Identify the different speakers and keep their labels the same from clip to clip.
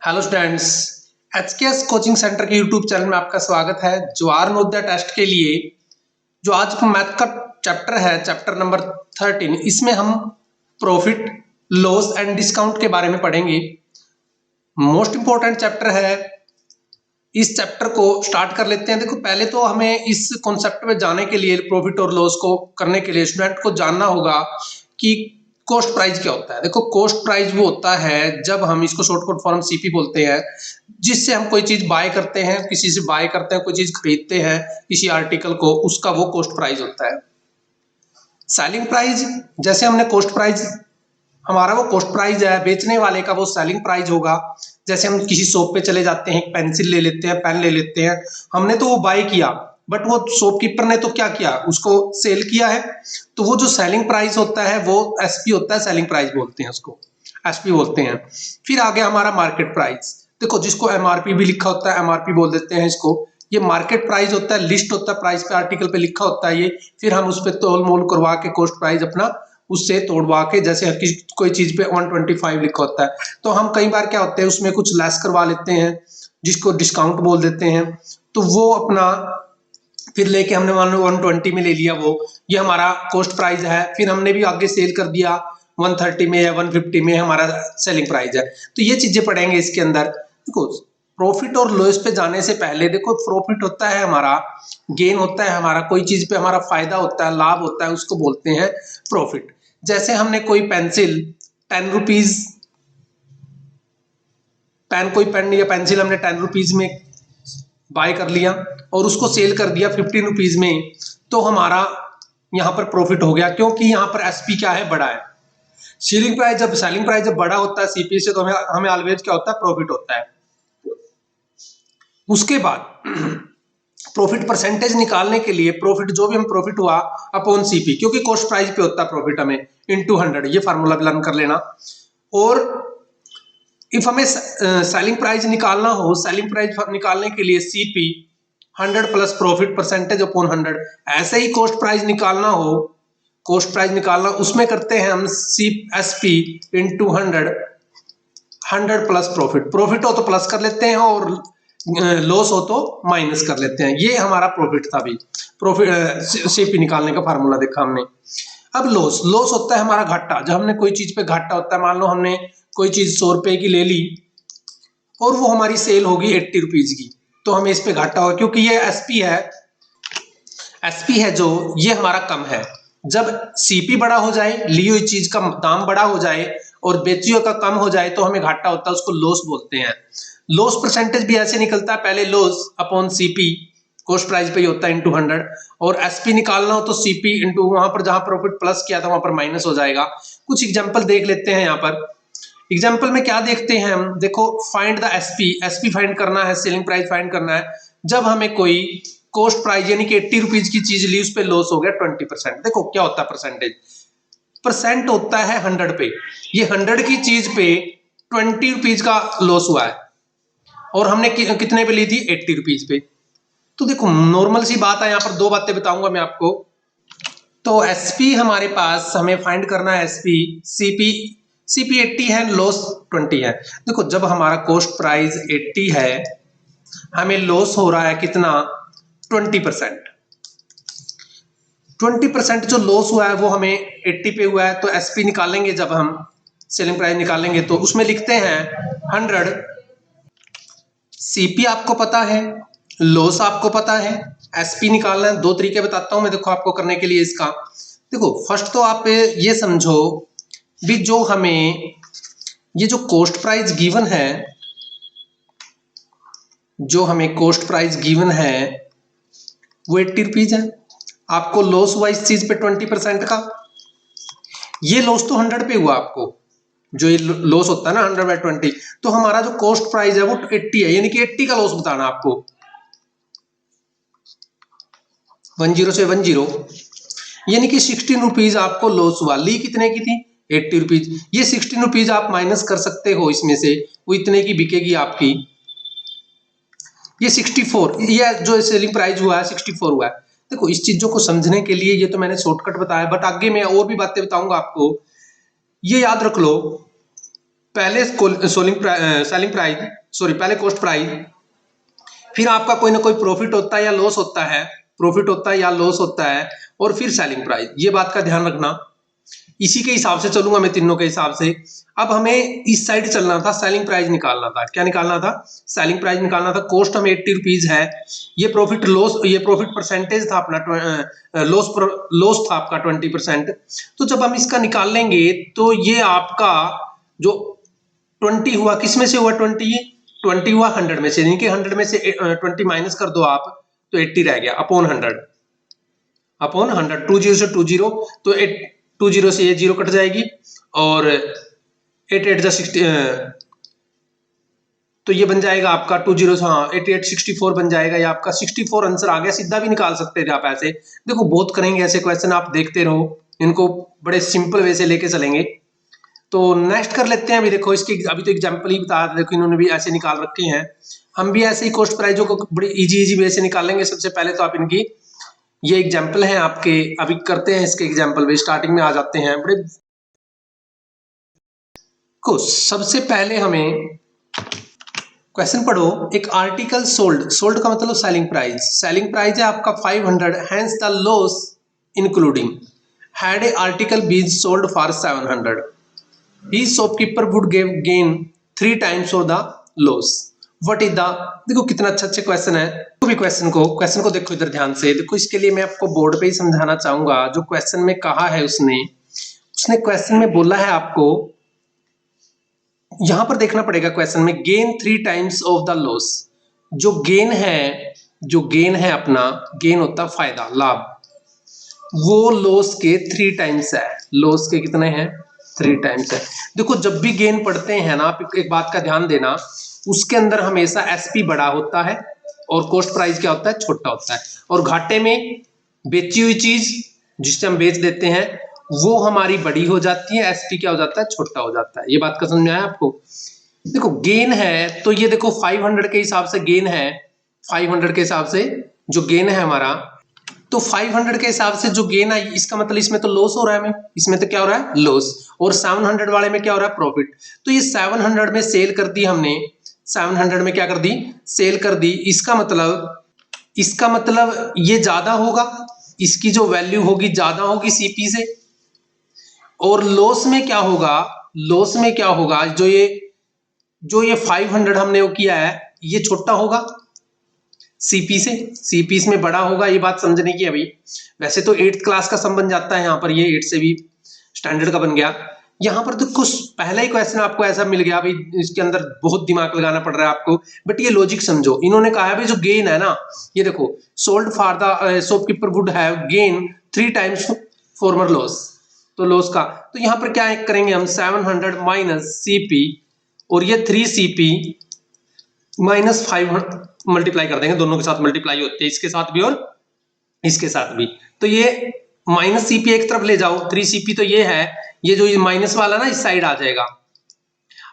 Speaker 1: Hello students, एचकेएस coaching centre के YouTube channel में आपका स्वागत है। ज्वार नवोदय टेस्ट के लिए जो आज का मैथ का चैप्टर है, चैप्टर नंबर 13, इसमें हम प्रॉफिट, लॉस एंड डिस्काउंट के बारे में पढ़ेंगे। मोस्ट इंपॉर्टेंट चैप्टर है। इस चैप्टर को स्टार्ट कर लेते हैं। देखो, पहले तो हमें इस कॉन्सेप्ट में जाने के लिए, प्रॉफिट और लॉस को करने के लिए स्टूडेंट को जानना होगा कि कॉस्ट प्राइस क्या होता है। देखो, कॉस्ट प्राइस वो होता है जब हम इसको शॉर्टकट फॉर्म सीपी बोलते हैं, जिससे हम कोई चीज बाय करते हैं, किसी से बाय करते हैं, कोई चीज खरीदते हैं, किसी आर्टिकल को, उसका वो कॉस्ट प्राइस होता है। सेलिंग प्राइस, जैसे हमने कॉस्ट प्राइस, हमारा वो कॉस्ट प्राइस है, बेचने वाले का वो सेलिंग प्राइस होगा। जैसे हम किसी शॉप पे चले जाते हैं, पेंसिल ले लेते हैं, पेन ले लेते हैं, हमने तो वो बाय किया, बट वो शॉपकीपर ने तो क्या किया, उसको सेल किया है। तो वो जो सेलिंग प्राइस होता है वो एसपी होता है, सेलिंग प्राइस बोलते हैं उसको, एसपी बोलते हैं। फिर आगे हमारा मार्केट प्राइस। देखो, जिसको एमआरपी भी लिखा होता है, एमआरपी बोल देते हैं इसको। ये मार्केट प्राइस होता है, लिस्ट होता है, प्राइस पे आर्टिकल पे लिखा होता है ये। फिर हम उस पर तोल मोल करवा के कॉस्ट प्राइस अपना उससे तोड़वा के, जैसे कोई चीज पे 125 लिखा होता है, तो हम कई बार क्या होते हैं उसमें कुछ लेस करवा लेते हैं, जिसको डिस्काउंट बोल देते हैं। तो वो अपना फिर लेके हमने मान लो 120 में ले लिया, वो ये हमारा कॉस्ट प्राइस है। फिर हमने भी आगे सेल कर दिया 130 में या 150 में, हमारा सेलिंग प्राइस है। तो ये चीजें पढ़ेंगे इसके अंदर। देखो, प्रॉफिट और लॉस पे जाने से पहले देखो, प्रॉफिट होता है हमारा, गेन होता है हमारा, कोई चीज पे हमारा फायदा होता है, लाभ होता है, उसको बोलते हैं प्रॉफिट। जैसे हमने कोई पेंसिल 10 रुपीज, कोई पेन या पेंसिल हमने 10 रुपीज में बाय कर लिया और उसको सेल कर दिया 15 रुपीज में, तो हमारा यहाँ पर प्रॉफिट हो गया, क्योंकि यहाँ पर एसपी क्या है, बड़ा है। सेलिंग प्राइस जब बड़ा होता है सीपी से, तो हमें हमें ऑलवेज क्या होता है, प्रॉफिट होता है। उसके बाद प्रॉफिट परसेंटेज निकालने के लिए, प्रॉफिट जो भी हम प्रॉफिट हुआ अपॉन सीपी, क्योंकि कॉस्ट प्राइस पे होता है प्रॉफिट, हमें इनटू 100, ये फार्मूला भी लर्न कर लेना। और इफ हमें सेलिंग प्राइस निकालना हो, सेलिंग प्राइस निकालने के लिए CP 100 plus profit percentage upon 100। ऐसे ही कॉस्ट प्राइस निकालना हो, कॉस्ट प्राइस निकालना, उसमें करते हैं हम C S P into 100 plus profit. Profit हो तो प्लस कर लेते हैं और लॉस हो तो माइनस कर लेते हैं। ये हमारा प्रॉफिट था। भी प्रॉफिट सीपी निकालने का फार्मूला देखा हमने। अब लॉस, लॉस होता है हमारा घाटा। जब हमने कोई चीज पे घाटा होता है, मान लो हमने कोई चीज 100 रुपए की ले ली और वो हमारी सेल होगी 80 रुपीज की, तो हमें इस पे घाटा होगा, क्योंकि ये एसपी है। एसपी है जो, ये हमारा कम है। जब सीपी बड़ा हो जाए, ली हुई चीज का दाम बड़ा हो जाए और बेची हुई का कम हो जाए, तो हमें घाटा होता है, उसको लॉस बोलते हैं। लॉस परसेंटेज भी ऐसे निकलता है, पहले loss upon CP, cost price पे ही होता है, इंटू 100। और एसपी निकालना हो तो सीपी इंटू, वहां पर जहां प्रॉफिट प्लस किया था वहां पर माइनस हो जाएगा। कुछ एग्जांपल देख लेते हैं। यहाँ पर एग्जांपल में क्या देखते हैं हम, देखो, find the SP, SP find करना है, सेलिंग प्राइस फाइंड करना है। जब हमें कोई कॉस्ट प्राइस यानी कि 80 रुपीज की चीज ली, उस पे लॉस हो गया 20%। देखो क्या होता है परसेंटेज, परसेंट होता है 100 पे। ये 100 की चीज पे 20 रुपीज का लॉस हुआ है और हमने कितने पे ली थी, 80 रुपीज पे। तो देखो, नॉर्मल सी बात है, यहाँ पर दो बातें बताऊंगा मैं आपको। तो एसपी हमारे पास, हमें फाइंड करना है एसपी, सीपी, सीपी 80 है, लॉस 20 है। देखो, जब हमारा कॉस्ट प्राइस 80 है, हमें लॉस हो रहा है कितना, 20%। 20% जो लॉस हुआ है वो हमें 80 पे हुआ है। तो एसपी निकालेंगे, जब हम सेलिंग प्राइस निकालेंगे तो उसमें लिखते हैं 100। सीपी आपको पता है, लॉस आपको पता है, एसपी निकालना है। दो तरीके बताता हूं मैं, देखो आपको करने के लिए इसका। देखो, फर्स्ट तो आप ये समझो भी, जो हमें ये जो कॉस्ट प्राइस गिवन है, जो हमें कॉस्ट प्राइस गिवन है वो 80 रुपीज है। आपको लॉस हुआ इस चीज पे 20% का। ये लॉस तो 100 पे हुआ आपको, जो ये लॉस होता है ना 100/20। तो हमारा जो कॉस्ट प्राइस है वो 80 है, यानी कि 80 का लॉस बताना आपको। 10 से 10, यानी कि 16 रुपीज आपको लॉस हुआ। ली कितने की थी, 80 रुपीज। ये 16 रुपीज आप माइनस कर सकते हो इसमें से, वो इतने की बिकेगी आपकी। ये 64, ये जो सेलिंग प्राइस हुआ है 64 हुआ है। देखो, इस चीजों को समझने के लिए ये तो मैंने शॉर्टकट बताया, बट आगे मैं और भी बातें बताऊंगा आपको। ये याद रख लो पहले सेलिंग प्राइस, सॉरी पहले कॉस्ट प्राइस, फिर आपका कोई ना कोई प्रॉफिट होता है या लॉस होता है, प्रॉफिट होता है या लॉस होता है, और फिर सेलिंग प्राइस। ये बात का ध्यान रखना। इसी के हिसाब से चलूंगा मैं, तीनों के हिसाब से। अब हमें इस साइड चलना था, सेलिंग प्राइस निकालना था। क्या निकालना था? सेलिंग प्राइस निकालना था। कॉस्ट हमें 80 रुपीज है। ये प्रॉफिट लॉस, ये प्रॉफिट परसेंटेज था अपना, लॉस था आपका 20%। तो जब हम इसका निकाल लेंगे तो ये आपका जो 20 हुआ, किस में से हुआ 20 हुआ 100 में से, यानी कि 100 में से 20 माइनस कर दो आप, तो 80 रह गया अपॉन 100, अपॉन 100। 20 से 20, तो 20 से ये 0 कट जाएगी, और 8 8 जा 60, तो ये बन जाएगा आपका 20 से, हाँ 88 64 बन जाएगा। ये आपका 64 आंसर आ गया। सीधा भी निकाल सकते थे आप ऐसे। देखो बहुत करेंगे ऐसे क्वेश्चन, आप देखते रहो, इनको बड़े सिंपल वे से लेके चलेंगे। तो नेक्स्ट कर लेते हैं। अभी देखो इसकी, अभी तो एग्जांपल ही बता, देखो इन्होंने भी ऐसे निकाल रखे हैं। हम भी ऐसे ही कॉस्ट प्राइजों को बड़ी इजी वे से निकालेंगे। सबसे पहले तो आप इनकी, ये एग्जांपल है आपके, अभी करते हैं इसके एग्जांपल भी। स्टार्टिंग में आ जाते हैं बड़े को। सबसे पहले हमें क्वेश्चन पढ़ो। एक आर्टिकल सोल्ड, सोल्ड का मतलब सेलिंग प्राइस, सेलिंग प्राइस है आपका 500, hence the loss including had a article been sold for 700, he shopkeeper would give gain 3 times of the loss. What is the, देखो कितना अच्छा अच्छा क्वेश्चन है। तो भी क्वेश्चन को देखो इधर ध्यान से। देखो इसके लिए मैं आपको बोर्ड पे ही समझाना चाहूंगा। जो क्वेश्चन में कहा है उसने क्वेश्चन में बोला है आपको, यहां पर देखना पड़ेगा क्वेश्चन में, gain 3 times of the loss. जो गेन है, जो गेन है अपना, गेन होता फायदा, लाभ, वो लॉस के 3 टाइम्स है। लॉस के कितने हैं? 3 टाइम्स है। देखो जब भी गेन पढ़ते हैं ना, आप एक बात का ध्यान देना, उसके अंदर हमेशा एसपी बड़ा होता है और कॉस्ट प्राइस क्या होता है? छोटा होता है। और घाटे में बेची हुई चीज जिससे हम बेच देते हैं वो हमारी बड़ी हो जाती है, एसपी क्या हो जाता है? छोटा हो जाता है। ये बात का समझ में आया आपको? देखो गेन है तो ये देखो 500 के हिसाब से गेन है, 500 के हिसाब से जो गेन है हमारा, तो 500 के हिसाब से जो गेन है, इसका मतलब इसमें तो लॉस हो रहा है हमें, इसमें तो क्या हो रहा है? लॉस। और 700 वाले में क्या हो रहा है? प्रॉफिट। तो ये 700 में सेल कर दी हमने, 700 में क्या कर दी? सेल कर दी। इसका मतलब ये ज्यादा होगा, इसकी जो वैल्यू होगी ज्यादा होगी सीपी से। और लॉस में क्या होगा? लॉस में क्या होगा? जो ये 500 हमने वो किया है, ये छोटा होगा सीपी से, सीपी इसमें बड़ा होगा। ये बात समझने की। अभी वैसे तो 8th क्लास का सम बन जाता है यहाँ पर, ये 8 से भी स्टैंडर्ड का बन गया। यहाँ पर तो कुछ पहला ही क्वेश्चन आपको ऐसा मिल गया, भाई इसके अंदर बहुत दिमाग लगाना पड़ रहा है आपको। बट ये लॉजिक समझो, इन्होंने कहा है भाई जो गेन है ना, ये देखो, sold for the shopkeeper would have gain 3 times farmer loss, तो लॉस का, तो यहाँ पर क्या करेंगे हम? 700 माइनस सीपी, और ये 3 सीपी माइनस 500 मल्टीप्लाई कर देंगे। दोनों के साथ मल्टीप्लाई होते हैं, इसके साथ भी और इसके साथ भी। तो ये माइनस सीपी एक तरफ ले जाओ, 3 सीपी तो ये है, ये जो माइनस वाला ना इस साइड आ जाएगा,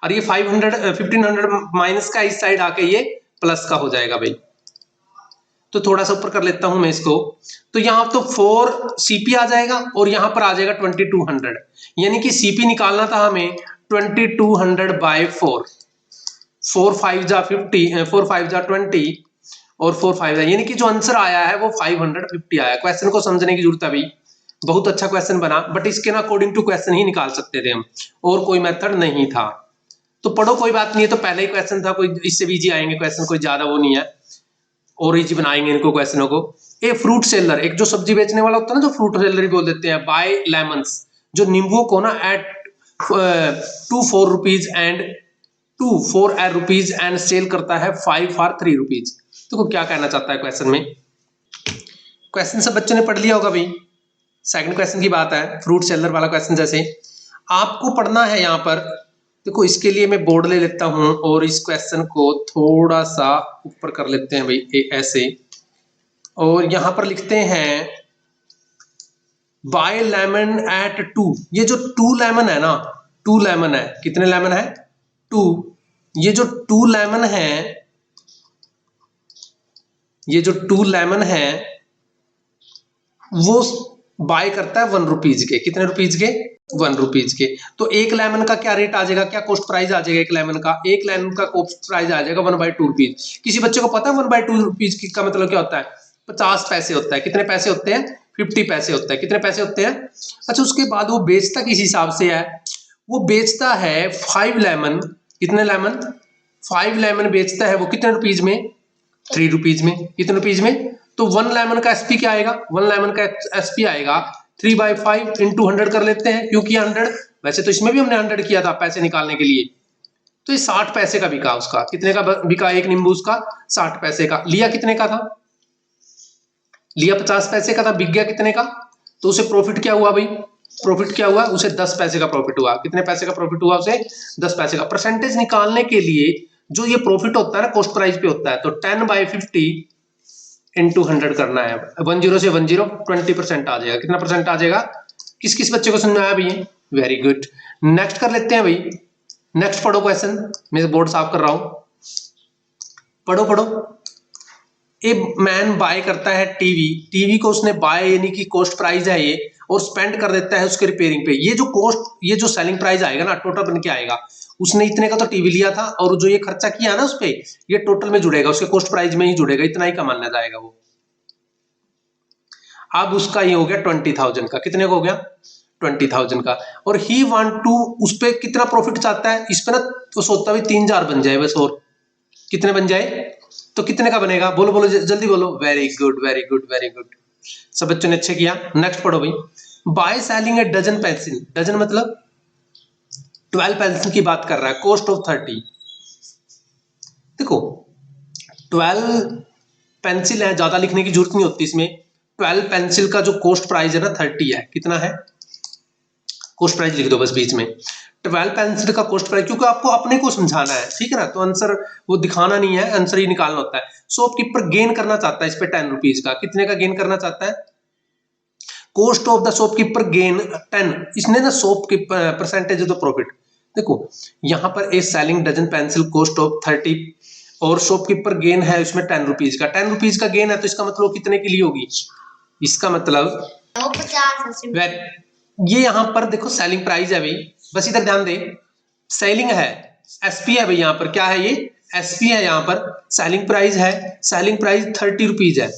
Speaker 1: और ये 1500 माइनस का इस साइड आके ये प्लस का हो जाएगा भाई। तो थोड़ा सा ऊपर कर लेता हूं मैं इसको। तो यहाँ तो 4 सीपी आ जाएगा और यहाँ पर आ जाएगा 2200, यानी कि सीपी निकालना था हमें 2200 बाय 4, 4 5 जा 50, 4 5 जा 20, और 4 5 जा, यानी कि जो आंसर आया है वो 550 आया। क्वेश्चन को समझने की जरूरत है अभी। बहुत अच्छा क्वेश्चन बना, बट इसके ना अकॉर्डिंग टू क्वेश्चन ही निकाल सकते थे हम, और कोई मेथड नहीं था। तो पढ़ो, कोई बात नहीं है। तो पहले ही क्वेश्चन था, कोई इससे भी इजी आएंगे क्वेश्चन, कोई ज्यादा वो नहीं है, और इजी बनाएंगे इनको क्वेश्चनों को। ए फ्रूट सेलर, एक जो सब्जी बेचने वाला होता है ना, जो फ्रूट सेलर ही बोल देते हैं, बाय लेमन्स, जो नींबुओं को ना at 2 4 rupees and 2 4 rupees and sell करता है 5 फॉर 3 रुपीज। तो क्या कहना चाहता है क्वेश्चन में? क्वेश्चन सब बच्चों ने पढ़ लिया होगा भाई। सेकंड क्वेश्चन की बात है, फ्रूट सेलर वाला क्वेश्चन। जैसे आपको पढ़ना है यहाँ पर, देखो इसके लिए मैं बोर्ड ले लेता हूं और इस क्वेश्चन को थोड़ा सा ऊपर कर लेते हैं भाई, ऐसे, और यहां पर लिखते हैं बाय लेमन एट 2। ये जो 2 लेमन है ना, 2 लेमन है, कितने लेमन है? 2। ये जो 2 लेमन है, ये जो 2 लेमन है वो बाय करता है 1 रुपीज के। कितने रुपीज के? 1 रुपीज के। तो एक लेमन का क्या रेट आ जाएगा, क्या कॉस्ट प्राइस आ जाएगा एक लेमन का? एक लेमन का कॉस्ट प्राइस आ जाएगा 1/2 रुपीज। किसी बच्चे को पता है 1/2 रुपीज का मतलब क्या होता है? 50 पैसे होता है। कितने पैसे होते हैं? 50 पैसे होता है। कितने पैसे होते हैं? अच्छा, उसके बाद वो बेचता किस हिसाब से है? वो बेचता है 5 लेमन। कितने लेमन? 5 लेमन बेचता है वो कितने रुपीज में? 3 रुपीज में। कितने रुपीज में? तो 1 लेमन का एसपी क्या आएगा? 1 लेमन का एसपी आएगा 3/5 इंटू 100 कर लेते हैं, क्योंकि 100, वैसे तो इसमें भी हमने 100 किया था पैसे निकालने के लिए। तो ये 60 पैसे का बिका उसका। कितने का बिका एक नींबू उसका? 60 पैसे का। लिया कितने का था? लिया 50 पैसे का था, बिक गया कितने का? तो उसे प्रॉफिट क्या हुआ भाई? प्रॉफिट क्या हुआ? उसे 10 पैसे का प्रॉफिट हुआ। कितने पैसे का प्रॉफिट हुआ उसे? 10 पैसे का। परसेंटेज निकालने के लिए जो ये प्रॉफिट होता है ना, कॉस्ट प्राइस पे होता है, तो 10/50 इंटू 100 करना है। 10 से 10 20% आ जाएगा। कितना परसेंट आ जाएगा? किस किस बच्चे को समझ में आया भैया? Very good. नेक्स्ट कर लेते हैं भाई। नेक्स्ट पढ़ो क्वेश्चन। मैं बोर्ड साफ कर रहा हूं, पढ़ो पढ़ो। ए मैन बाय करता है टीवी। टीवी को उसने बाय यानी कि कॉस्ट प्राइस है ये, और स्पेंड कर देता है उसके रिपेयरिंग पे। ये जो कॉस्ट, ये जो सेलिंग प्राइस आएगा ना, टोटल बन के आएगा। उसने इतने का तो टीवी लिया था, और जो ये खर्चा किया ना उस पे, ये टोटल में जुड़ेगा, उसके कॉस्ट प्राइस में ही जुड़ेगा। इतना ही का माना जाएगा वो। अब उसका ये हो गया 20,000 का। कितने का हो गया? 20,000 का। और ही वांट टू, उस पे कितना प्रॉफिट चाहता है इस पे ना, तो सोचता भी 3,000 बन जाए बस। और कितने बन जाए? तो कितने का बनेगा? बोलो बोलो जल्दी बोलो। Very good very good very good, सब बच्चों ने अच्छे किया। नेक्स्ट पढ़ो भाई। By selling a dozen pencil. Dozen मतलब 12 पेंसिल की बात कर रहा है। Cost of 30। देखो 12 पेंसिल है, ज्यादा लिखने की जरूरत नहीं होती इसमें। 12 पेंसिल का जो कॉस्ट प्राइस है ना 30 है। कितना है? कॉस्ट प्राइस लिख दो बस बीच में। 12 पेंसिल का कॉस्ट प्राइस, क्योंकि आपको अपने को समझाना है, ठीक है ना? तो आंसर वो दिखाना नहीं है, आंसर ही निकालना होता है। शॉपकीपर गेन करना चाहता है इस पे 10 रुपीज का। कितने का गेन करना चाहता है? Cost of the shopkeeper gain 10। इसने ना shopkeeper percentage of the profit. देखो यहां पर a selling dozen pencil cost of 30, और शॉपकीपर गेन है उसमें 10 रुपीज का। 10 रुपीज का गेन है, तो इसका मतलब कितने के लिए होगी? इसका मतलब 50। ये यहां पर देखो सेलिंग प्राइस है भाई, बस इधर ध्यान दे। सेलिंग है, एसपी है भाई, यहां पर क्या है? ये एसपी है। यहां पर सेलिंग प्राइस है, सेलिंग प्राइस 30 रुपीज है।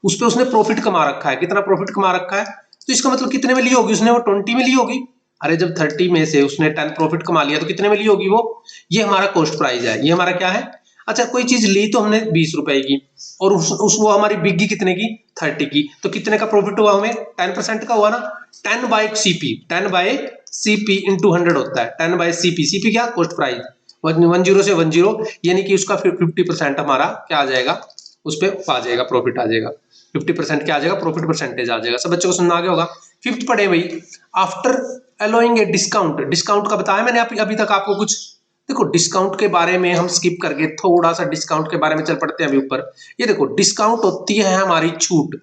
Speaker 1: उस पर उसने प्रॉफिट कमा रखा है। कितना प्रॉफिट कमा रखा है? तो इसका मतलब कितने में ली होगी उसने? वो 20 में ली होगी। अरे जब 30 में से उसने 10 प्रॉफिट कमा लिया, तो कितने में ली होगी वो? ये हमारा कॉस्ट प्राइस है। ये हमारा क्या है? अच्छा, कोई चीज ली तो हमने 20 रुपए की, और वो हमारी बिकी कितने की? 30 की। तो कितने का प्रॉफिट हुआ हमें? 10% का हुआ ना। 10/CP, 10/CP इंटू 100 होता है। 10/CP, CP क्या? Cost price. 10 से 10 यानी कि उसका 50% हमारा क्या आ जाएगा? उस पर आ जाएगा, प्रॉफिट आ जाएगा। 50% क्या आ जाएगा? प्रॉफिट परसेंटेज आ जाएगा। सब बच्चों को सुनना आ गया होगा। फिफ्थ पढ़े भाई। After allowing a discount. Discount का बताया मैंने अभी तक आपको कुछ। देखो डिस्काउंट के बारे में हम स्किप करके थोड़ा सा डिस्काउंट के बारे में चल पड़ते हैं अभी ऊपर। ये देखो डिस्काउंट होती है हमारी छूट।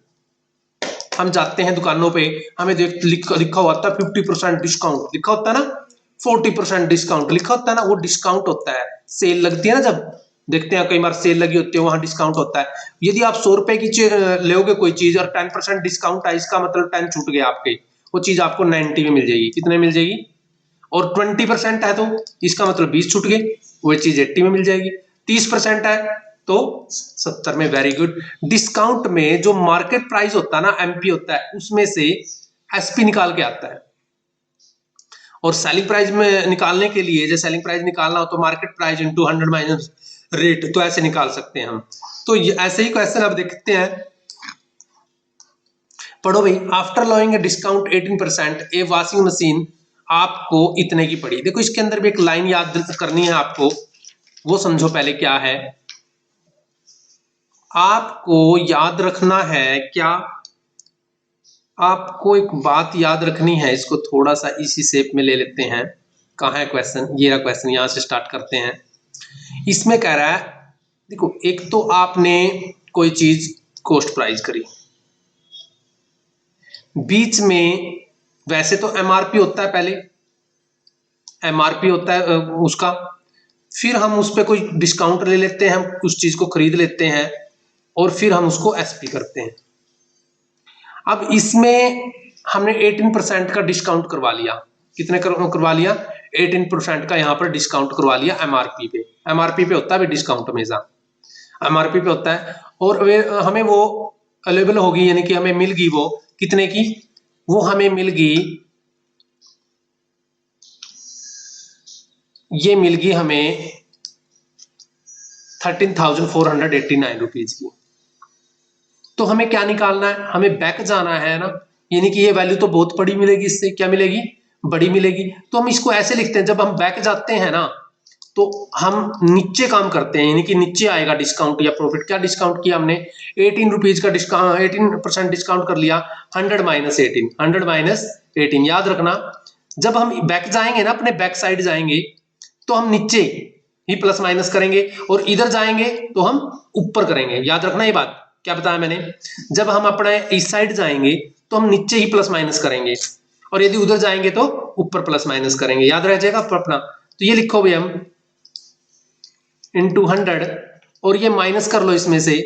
Speaker 1: हम जाते हैं दुकानों पे, हमें देख लिखा होता है 50% डिस्काउंट, लिखा होता है ना 40% डिस्काउंट लिखा होता है ना, वो डिस्काउंट होता है। सेल लगती है ना, जब देखते हैं कई बार सेल लगी होती है, वहां डिस्काउंट होता है। यदि आप 100 रुपए की लोगे कोई चीज और 10% डिस्काउंट है, इसका मतलब 10 छूट गया आपके, वो चीज आपको 90 में मिल जाएगी। कितने मिल जाएगी? और 20% है तो इसका मतलब 20 छूट गए, वो चीज 80 में मिल जाएगी। 30% है तो 70 में। Very good. डिस्काउंट में जो मार्केट प्राइस होता है ना, एमपी होता है, उसमें से एसपी निकाल के आता है। और सेलिंग प्राइस में निकालने के लिए, जैसे सेलिंग प्राइस निकालना हो तो market price into 100 minus rate, तो ऐसे निकाल सकते हैं हम। तो ऐसे ही क्वेश्चन अब देखते हैं। पढ़ो भाई। After allowing a discount 18%, a washing machine आपको इतने की पड़ी। देखो इसके अंदर भी एक लाइन याद करनी है आपको, वो समझो पहले क्या है। आपको याद रखना है क्या? आपको एक बात याद रखनी है, इसको थोड़ा सा इसी शेप में ले लेते हैं। कहाँ है क्वेश्चन? ये रहा क्वेश्चन, यहां से स्टार्ट करते हैं। इसमें कह रहा है, देखो एक तो आपने कोई चीज कॉस्ट प्राइस करी, बीच में वैसे तो एमआरपी होता है, पहले एमआरपी होता है उसका, फिर हम उस पर कोई डिस्काउंट ले लेते हैं, हम उस चीज को खरीद लेते हैं, और फिर हम उसको एसपी करते हैं। अब इसमें हमने 18% का डिस्काउंट करवा लिया, कितने करवा लिया, 18% का यहाँ पर डिस्काउंट करवा लिया एमआरपी पे। एमआरपी पे होता है अभी डिस्काउंट हमेशा, एमआरपी पे होता है। और हमें वो अवेलेबल होगी, यानी कि हमें मिल गई वो कितने की, वो हमें मिल गई, ये मिल गई हमें 13,489 रुपीज की। तो हमें क्या निकालना है, हमें बैक जाना है ना, यानी कि ये वैल्यू तो बहुत बड़ी मिलेगी, इससे क्या मिलेगी, बड़ी मिलेगी। तो हम इसको ऐसे लिखते हैं, जब हम बैक जाते हैं ना तो हम नीचे काम करते हैं, यानी कि नीचे आएगा डिस्काउंट या प्रॉफिट। क्या डिस्काउंट किया हमने, 18 रुपीज का डिस्काउंट, 18% डिस्काउंट कर लिया, 100 माइनस 18, 100 माइनस 18। याद रखना जब हम बैक जाएंगे ना, अपने बैक साइड जाएंगे तो हम नीचे ही प्लस माइनस करेंगे, और इधर जाएंगे तो हम ऊपर करेंगे। याद रखना ये बात, क्या बताया मैंने, जब हम अपने इस साइड जाएंगे तो हम नीचे ही प्लस माइनस करेंगे, और यदि उधर जाएंगे तो ऊपर प्लस माइनस करेंगे। याद रह जाएगा अपना। तो ये लिखो भाई हम इंटू 100, और ये माइनस कर लो, इसमें से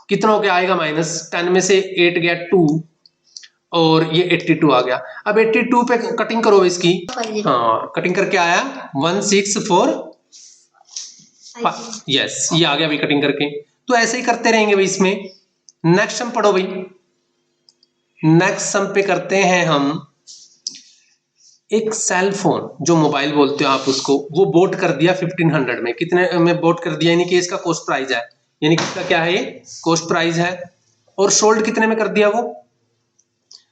Speaker 1: कितना हो गया आएगा माइनस, 10 में से 8 गया 2, और ये 82 आ गया। अब 82 पे कटिंग करो इसकी, हाँ कटिंग करके आया 164, यस ये आ गया भाई कटिंग करके। तो ऐसे ही करते रहेंगे भाई इसमें। नेक्स्ट सम पढ़ो भाई, नेक्स्ट सम पे करते हैं हम, एक सेल फोन जो मोबाइल बोलते हो आप उसको, वो बोट कर दिया 1500 में। कितने में बोट कर दिया, यानी कि इसका कॉस्ट प्राइस है, यानी कि इसका क्या है, ये कॉस्ट प्राइस है। और सोल्ड कितने में कर दिया वो,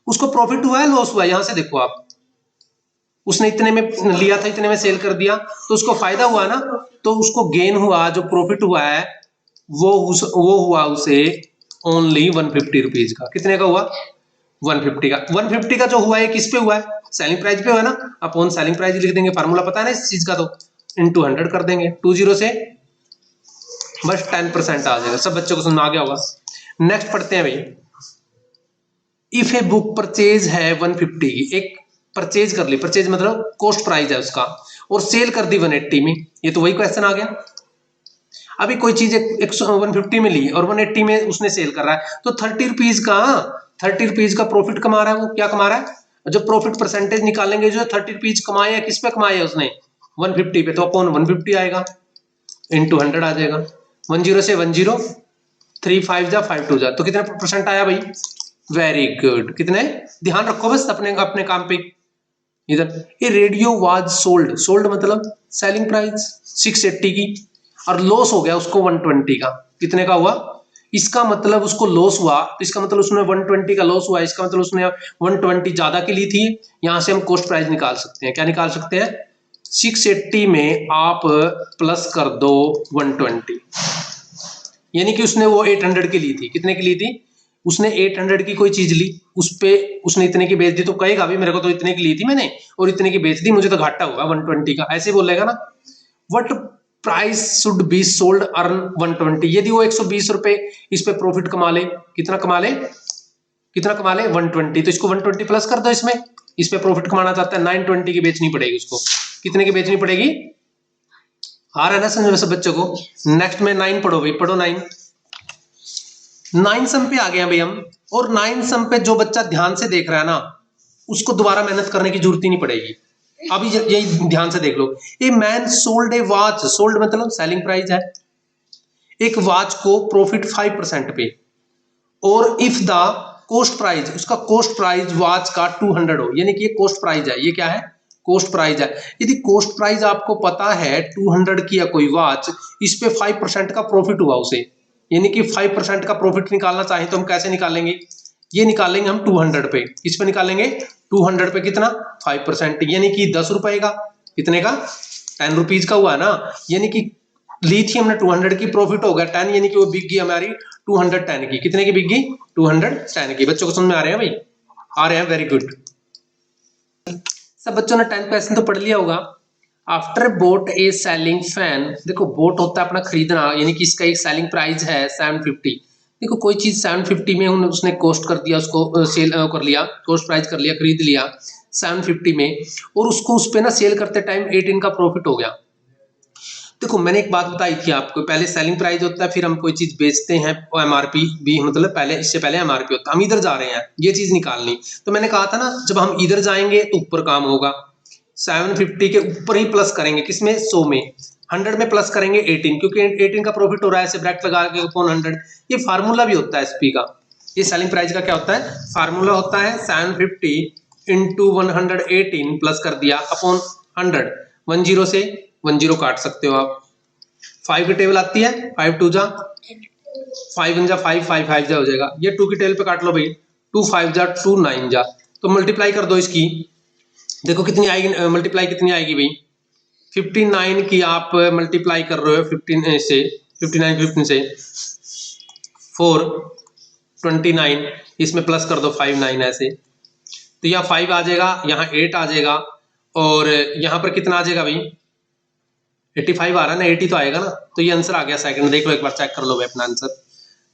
Speaker 1: उसको प्रॉफिट हुआ है लॉस हुआ है, यहां से देखो आप, उसने इतने में लिया था, इतने में सेल कर दिया, तो उसको फायदा हुआ ना, तो उसको गेन हुआ, जो प्रॉफिट हुआ है वो हुआ उसे ओनली 150 रुपीज का। कितने का हुआ, 150 का। 150 का जो हुआ है किस पे हुआ है, सेलिंग प्राइस पे हुआ है ना, अपॉन सेलिंग प्राइस लिख देंगे, फार्मूला पता है ना इस चीज का, तो इनटू 100 कर देंगे, 20 से बस 10% आ जाएगा। सब बच्चों को समझ आ गया होगा। नेक्स्ट पढ़ते हैं भाई, इफ ए बुक परचेज है 150 की, एक परचेज कर ली, परचेज मतलब कॉस्ट प्राइस है उसका, और सेल कर दी 180 में, ये तो वही क्वेश्चन आ गया। अभी कोई चीज 150 में ली और 180 में उसने सेल कर रहा है, तो 30 रुपीज का प्रॉफिट कमा रहा है। वो क्या कमा रहा है, जो प्रॉफिट परसेंटेज निकालेंगे, जो 30 रुपीज कमाए है, किस पे कमाए है उसने, 150 पे, तो अपॉन 150 आएगा, इंटू 100 आ जाएगा। 10 से 10, 3 5 जा 5 2 जा, तो कितने परसेंट आया भाई, वेरी गुड। कितने, ध्यान रखो बस अपने अपने काम पे। इधर ये रेडियो वाज सोल्ड, सोल्ड मतलब सेलिंग प्राइस 680 की, और लॉस हो गया उसको 120 का। कितने का हुआ, इसका मतलब उसको लॉस हुआ, तो इसका मतलब उसने 120 का लॉस हुआ, इसका मतलब उसने 120 ज्यादा की ली थी। यहां से हम कॉस्ट प्राइस निकाल सकते हैं, क्या निकाल सकते हैं, 680 में आप प्लस कर दो 120, यानी कि उसने वो 800 की ली थी। कितने की ली थी, उसने 800 की कोई चीज ली, उस पे उसने इतने की बेच दी, तो कहेगा भी मेरे को तो इतने की ली थी मैंने और इतने की बेच दी, मुझे तो घाटा हुआ 120 का, ऐसे बोलेगा ना। What price should be sold earn 120, यदि वो 120 रुपए इस पे प्रॉफिट कमा ले, कितना कमा ले, कितना कमा ले 120, तो इसको 120 प्लस कर दो, इसमें इस पे प्रॉफिट कमाना चाहता है 920 की बेचनी पड़ेगी उसको। कितने की बेचनी पड़ेगी, आ रहा है ना समझ में सब बच्चों को। नेक्स्ट में 9 पढ़ो भाई, पढ़ो 9 सम पे आ गए भाई हम। और 9 सम पे जो बच्चा ध्यान से देख रहा है ना, उसको दोबारा मेहनत करने की जरूरत ही नहीं पड़ेगी। अभी यही ध्यान से देख लो, a man sold a watch, sold मतलब सेलिंग प्राइस है, एक वॉच को प्रॉफिट 5% पे, और इफ द कॉस्ट प्राइस, उसका कॉस्ट प्राइस वॉच का 200 हो, यानी कि ये कॉस्ट प्राइस है, ये क्या है, कॉस्ट प्राइस है। यदि कॉस्ट प्राइस आपको पता है 200 की या कोई वॉच, इस पे 5% का प्रॉफिट हुआ उसे, यानी कि 5% का प्रॉफिट निकालना चाहे तो हम कैसे निकालेंगे, ये निकालेंगे हम 200 पे। किस पे निकालेंगे, 200 पे कितना, 5%, यानी कि 10 रुपए का, कितने का, 10 रुपीज का हुआ ना, यानी कि ली थी हमने 200 की, प्रॉफिट हो गया 10, यानी कि वो बिक गई हमारी 210 की। कितने की बिक गई, 210 की। बच्चों को समझ में आ रहे हैं भाई, आ रहे हैं, वेरी गुड। सब बच्चों ने 10 क्वेश्चन तो पढ़ लिया होगा। आफ्टर बोट ए सेलिंग फैन, देखो बोट होता है अपना खरीदना, यानी कि इसका एक सेलिंग प्राइस है 750। देखो कोई चीज 750 में उसने कॉस्ट कर दिया, उसको सेल कर लिया, कॉस्ट प्राइस कर लिया, खरीद लिया 750 में, और उसको उस पे ना सेल करते टाइम 18 का प्रॉफिट हो गया, देखो मैंने एक बात बताई थी आपको, पहले सेलिंग प्राइस होता है, फिर हम कोई चीज बेचते हैं, और एमआरपी भी, मतलब पहले, इससे पहले एमआरपी होता है। हम इधर जा रहे हैं ये चीज निकालनी, तो मैंने कहा था ना जब हम इधर जाएंगे तो ऊपर काम होगा, 750 के ऊपर ही प्लस करेंगे, किसमें, 100 में, 100 में प्लस करेंगे 18, क्योंकि 18 का प्रॉफिट हो रहा है, ऐसे ब्रैकेट लगा के अपॉन 100। ये फार्मूला भी होता है एसपी का, ये सेलिंग प्राइस का क्या होता है, फार्मूला होता है 750 इंटू 118 प्लस कर दिया अपॉन 100। 10 से 10 काट सकते हो आप, 5 की टेबल आती है, 5 2 जा 5 1 जा 5 5 5 जा हो जाएगा, ये 2 की टेबल पे काट लो भाई, 2 5 जा 2 9 जा, तो मल्टीप्लाई कर दो इसकी, देखो कितनी आएगी, मल्टीप्लाई कितनी आएगी भाई, 59 की आप मल्टीप्लाई कर रहे हो 15 से, 59 15 से 4 29, इसमें प्लस कर दो 5 9 ऐसे, तो यहाँ 5 आ जाएगा, यहाँ 8 आ जाएगा, और यहाँ पर कितना आ जाएगा भाई, 85 आ रहा है ना, 80 तो आएगा ना, तो ये आंसर आ गया सेकंड। देख लो एक बार, चेक कर लो भाई अपना आंसर।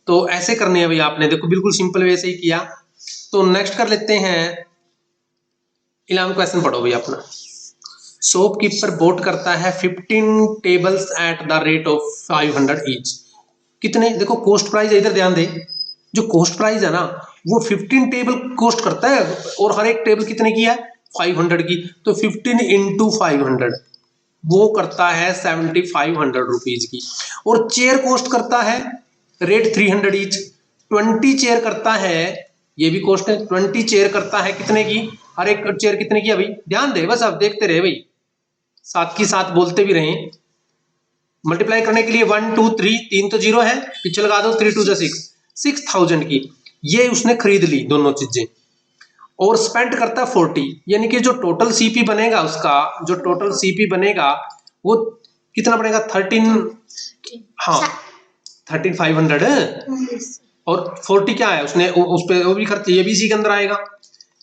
Speaker 1: तो ऐसे करने हैं भाई आपने, देखो बिल्कुल सिंपल वे से ही किया। तो नेक्स्ट कर लेते हैं 11 क्वेश्चन, पढ़ो भाई अपना। शॉपकीपर बोट करता है 15 tables at the rate of 500 each. कितने, देखो कॉस्ट प्राइस इधर ध्यान दे, जो कॉस्ट प्राइस है ना वो 15 टेबल कॉस्ट करता है, और हर एक टेबल कितने की है, 500 की, तो 15 इंटू 500 वो करता है 7500 रुपीज की। और चेयर कॉस्ट करता है रेट 300 ईच, 20 चेयर करता है, ये भी कॉस्ट है, 20 चेयर करता है कितने की, हर एक चेयर कितने की है भाई, ध्यान दे बस, अब देखते रहे भाई, साथ की साथ बोलते भी रहे। मल्टीप्लाई करने के लिए 1 2 3, 3 तो 0 है, पीछे लगा दो, 3 2 जा 6, 6000 की ये उसने खरीद ली दोनों चीजें, और स्पेंड करता है 40, यानी कि जो टोटल सीपी बनेगा उसका, जो टोटल सीपी बनेगा वो कितना बनेगा, 13, हाँ 13500, और 40 क्या है उसने उस पे वो भी खर्च, ये भी इसी के अंदर आएगा,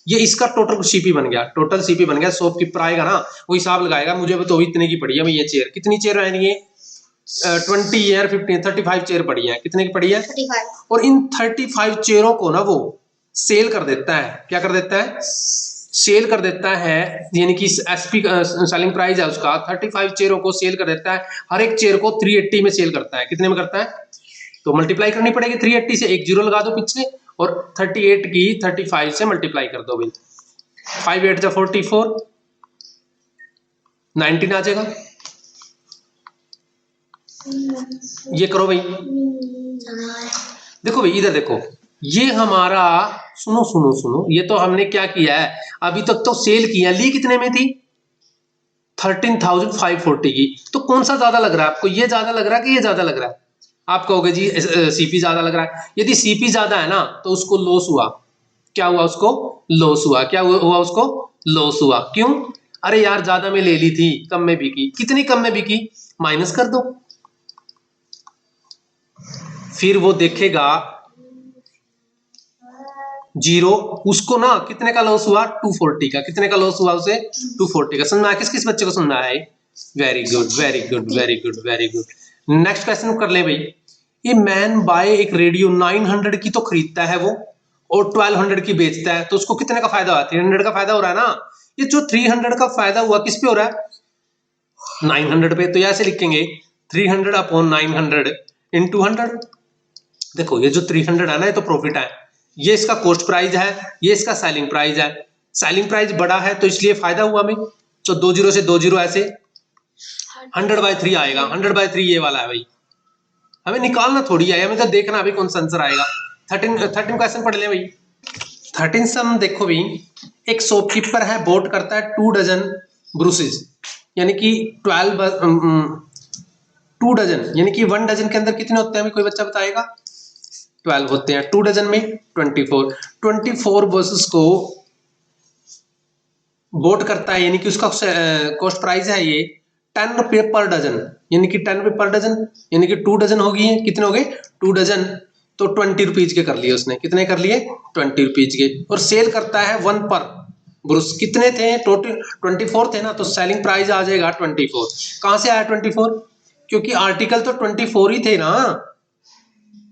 Speaker 1: ये इसका टोटल सीपी बन गया, टोटल सीपी बन गया। शॉपकीपर आएगा ना वो हिसाब लगाएगा, मुझे तो इतने की पड़ी है भाई ये चेयर, कितनी चेयर आएंगी, 20 ईयर 15 35 चेयर पड़ी है, कितने की पड़ी है 35, और इन 35 चेयरों को ना वो सेल कर देता है, क्या कर देता है, सेल कर देता है, यानी कि एसपी सेलिंग प्राइस है उसका 35 चेयरों को सेल कर देता है, हर एक चेयर को 380 में सेल करता है, कितने में करता है, तो मल्टीप्लाई करनी पड़ेगी 380 से, एक जीरो लगा दो पीछे, और 38 की 35 से मल्टीप्लाई कर दो भाई, 5 8 जा 44, 19 आ जाएगा, ये करो भाई। देखो भाई इधर देखो, ये हमारा, सुनो सुनो सुनो, ये तो हमने क्या किया है, अभी तक तो सेल किया, ली कितने में थी, 13,540 की, तो कौन सा ज्यादा लग रहा है आपको, ये ज्यादा लग रहा है कि ये ज्यादा लग रहा है, आप कहोगे जी सीपी ज्यादा लग रहा है, यदि सीपी ज्यादा है ना तो उसको लॉस हुआ, क्या हुआ उसको, लॉस हुआ, क्या हुआ उसको, लॉस हुआ, क्यों, अरे यार ज्यादा में ले ली थी, कम में बिकी, कितनी कम में बिकी, माइनस कर दो, फिर वो देखेगा जीरो, उसको ना कितने का लॉस हुआ, 240 का, कितने का लॉस हुआ उसे, 240 का। समझना है, किस किस बच्चे को सुनना है, very good very good very good very good. Next question कर ले भाई, ये मैन बाय एक रेडियो 900 की तो खरीदता है वो, और 1200 की बेचता है, तो उसको कितने का फायदा हुआ, 300 का फायदा हो रहा है ना, ये जो 300 का फायदा हुआ किस पे हो रहा है, 900 पे, तो ऐसे लिखेंगे 300 अपॉन 900 इंटू 100। देखो ये जो 300 है ना, ये तो प्रॉफिट है, ये इसका कॉस्ट प्राइस है, ये इसका सेलिंग प्राइस है, सेलिंग प्राइस बड़ा है तो इसलिए फायदा हुआ हमें, तो 2 0 से 2 0 ऐसे 100/3 आएगा, 100/3 ये वाला है भाई, हमें निकालना थोड़ी है, हमें तो देखना अभी कौन सा आंसर आएगा। 13 क्वेश्चन पढ़ ले भाई। 13 सम देखो भाई, एक शॉपकीपर है, बोट करता है 2 डजन ब्रूसेस, यानी कि 2 डजन, यानी कि 1 डजन के अंदर कितने होते हैं, कोई बच्चा बताएगा, 12 होते हैं, 2 डजन में 24 बसेस को बोट करता है, यानी कि उसका कॉस्ट प्राइस है ये 10 रुपये पर डजन, यानी कि 10 रुपये पर डजन, यानी कि 2 डजन होगी, कितने हो गए 2 डजन, तो 20 रुपीज के कर लिए उसने, कितने कर लिए 20 रुपीज के, और सेल करता है 1 पर ब्रूस, कितने थे टोटल 24 थे ना, तो सेलिंग प्राइस आ जाएगा 24। कहां से आया 24, क्योंकि आर्टिकल तो 24 ही थे ना,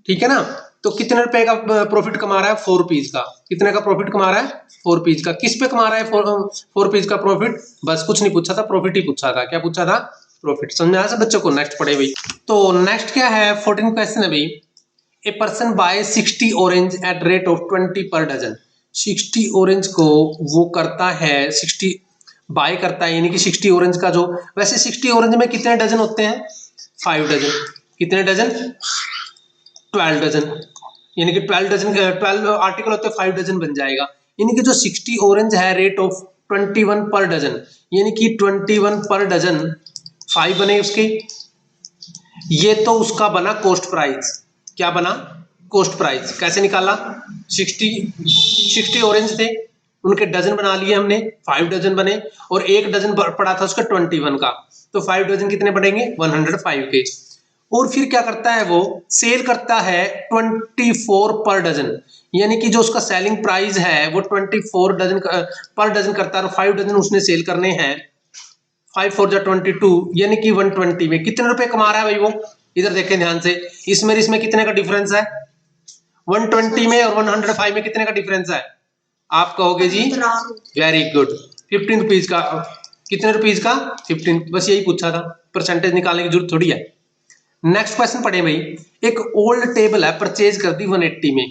Speaker 1: ठीक है ना, तो कितने रुपए का प्रॉफिट कमा रहा है, 4 रुपीज का, कितने का प्रॉफिट कमा रहा है, 4 रुपीज का, किस पे कमा रहा है 4 रुपीज का प्रॉफिट, बस कुछ नहीं पूछा था, प्रॉफिट ही पूछा था, क्या पूछा था, प्रॉफिट। समझ में आया सब बच्चों को? नेक्स्ट पढ़े भाई। तो नेक्स्ट क्या है, 14 क्वेश्चन है भाई। A person buy 60 orange at rate of 20 per dozen. 60 orange को वो करता है, 60 बाय करता है, यानी कि 60 ऑरेंज का जो, वैसे 60 ऑरेंज में कितने डजन होते हैं? 5 डजन। कितने डजन? 12 डजन। यानी कि 12 डजन, 12 आर्टिकल होते हैं, 5 डजन बन जाएगा। यानी कि जो 60 ऑरेंज है रेट ऑफ 21 पर डजन, यानी कि 21 पर डजन 5 बने उसके। ये तो उसका बना कॉस्ट प्राइस। क्या बना? Cost price. कैसे निकाला? 60 ऑरेंज थे, उनके डजन बना लिए हमने, 5 डजन बने, और एक डजन पड़ा था उसका 21 का, तो 5 डजन कितने पड़ेंगे? 105 के। और फिर क्या करता है वो? सेल करता है 24 पर डजन, यानी कि जो उसका सेलिंग प्राइस है वो 24 डजन पर डजन करता है, 5 डजन उसने सेल करने हैं। 5 4 22, यानी कि 120 में कितने रुपए कमा रहा है भाई वो? इधर देखें ध्यान से, इसमें कितने का डिफरेंस है? 120 में और 105 में कितने का डिफरेंस है? आप कहोगे जी वेरी गुड, 15 रुपीज का। कितने रुपीज का? 15। बस यही पूछा था, परसेंटेज निकालने की जरूरत थोड़ी है। नेक्स्ट क्वेश्चन पढ़े भाई। एक ओल्ड टेबल है, परचेज कर दी 180 में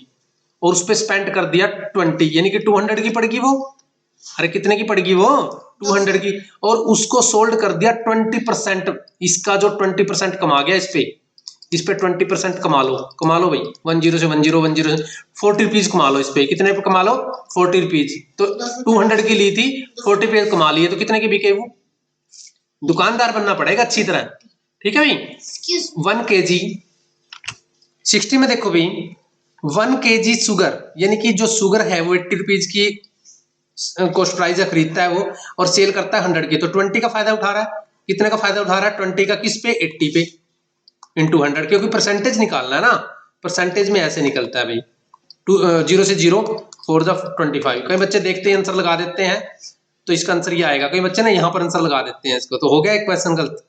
Speaker 1: और उस पर स्पेंड कर दिया 20, यानी कि 200 की पड़ेगी वो। अरे कितने की पड़ेगी वो? 200 की। और उसको सोल्ड कर दिया 20%। इसका जो 20% कमा गया इस पे 20% कमा लो भाई। 10 से 10 10 40 रुपीज कमा लो इस पे। कितने पे कमा लो? 40 रुपीज। तो 200 की ली थी, 40 रुपीज कमा लिए, तो कितने की बिके वो? दुकानदार बनना पड़ेगा अच्छी तरह, ठीक है भाई। 1 kg 60 में देखो भाई, 1 kg शुगर, यानी कि जो शुगर है वो 80 रुपीज की कॉस्ट प्राइस है, खरीदता है वो और सेल करता है 100 की, तो 20 का फायदा उठा रहा है। कितने का फायदा उठा रहा है? 20 का। किस पे? 80 पे इंटू 100, क्योंकि परसेंटेज निकालना है ना, परसेंटेज में ऐसे निकलता है भाई। 0 से 0 4 25। कई बच्चे देखते ही आंसर लगा देते हैं, तो इसका आंसर ये आएगा। कई बच्चे ना यहाँ पर आंसर लगा देते हैं इसको, तो हो गया एक क्वेश्चन गलत।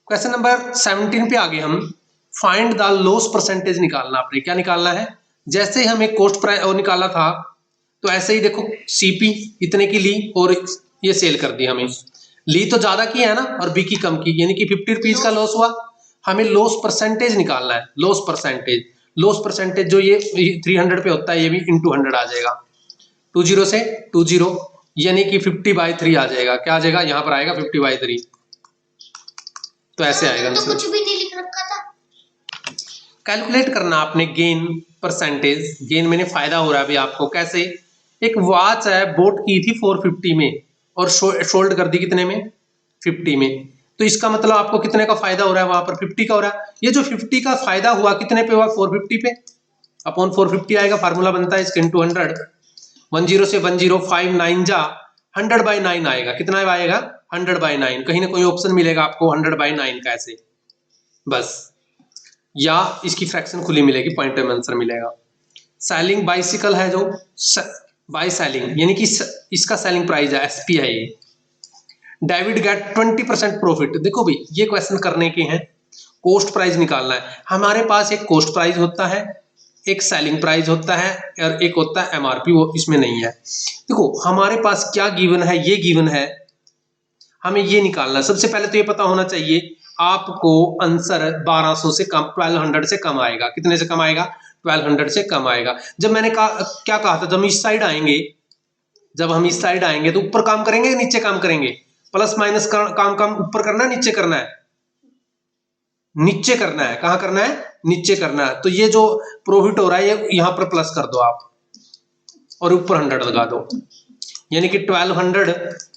Speaker 1: क्वेश्चन नंबर 17 पे आगे हम फाइंड द लॉस परसेंटेज निकालना। आपने क्या निकालना है? जैसे हम एक कॉस्ट प्राइस और निकाला था, तो ऐसे ही देखो सीपी इतने की ली और ये सेल कर दी। हमें ली तो ज्यादा की है ना और बी की कम की, यानी कि 50 रुपीज का लॉस हुआ। हमें लॉस परसेंटेज निकालना है। लॉस परसेंटेज जो ये 300 पे होता है, ये भी इंटू 100 आ जाएगा। 20 से 20, यानी कि 50/3 आ जाएगा। क्या आ जाएगा? यहाँ पर आएगा 50/3। तो ऐसे आएगा।
Speaker 2: तो कुछ भी नहीं लिख रखा था।
Speaker 1: कैलकुलेट करना आपने गेन परसेंटेज। गेन मैंने फायदा हो रहा है अभी आपको। कैसे? एक वॉच है, बोट की थी 450 में और सोल्ड कर दी कितने में? 50 में। तो इसका मतलब आपको कितने का फायदा हो रहा है? वहां पर 50 का हो रहा है। ये जो 50 का फायदा हुआ कितने पे हुआ? 450 पे। अपॉन 450 आएगा, फार्मूला बनता है इसका इंटू 100। 10 से 10 5 9 जा 100/9 आएगा। कितना आएगा? 100/9। कहीं ना कोई ऑप्शन मिलेगा आपको 100/9 का ऐसे, बस, या इसकी फ्रैक्शन खुली मिलेगी, पॉइंट में आंसर मिलेगा। सेलिंग बाइसिकल है जो बाई सेलिंग, यानी कि इसका सेलिंग प्राइस है, एसपी है ये। David get 20% profit. देखो भाई ये क्वेश्चन करने के हैं, कॉस्ट प्राइस निकालना है। हमारे पास एक कॉस्ट प्राइस होता है, एक सेलिंग प्राइस होता है और एक होता है एमआरपी, वो इसमें नहीं है। देखो हमारे पास क्या गिवन है, ये गिवन है, हमें ये निकालना है। सबसे पहले तो ये पता होना चाहिए आपको आंसर 1200 से कम, 1200 से कम आएगा। कितने से कम आएगा? 1200 से कम आएगा। जब मैंने कहा, क्या कहा था, जब हम इस साइड आएंगे तो ऊपर काम करेंगे, नीचे काम करेंगे? प्लस माइनस काम ऊपर करना है, नीचे करना है? नीचे करना है। कहां करना है? नीचे करना है। तो ये जो प्रॉफिट हो रहा है ये यहां पर प्लस कर दो आप और ऊपर 100 लगा दो, यानी कि 1200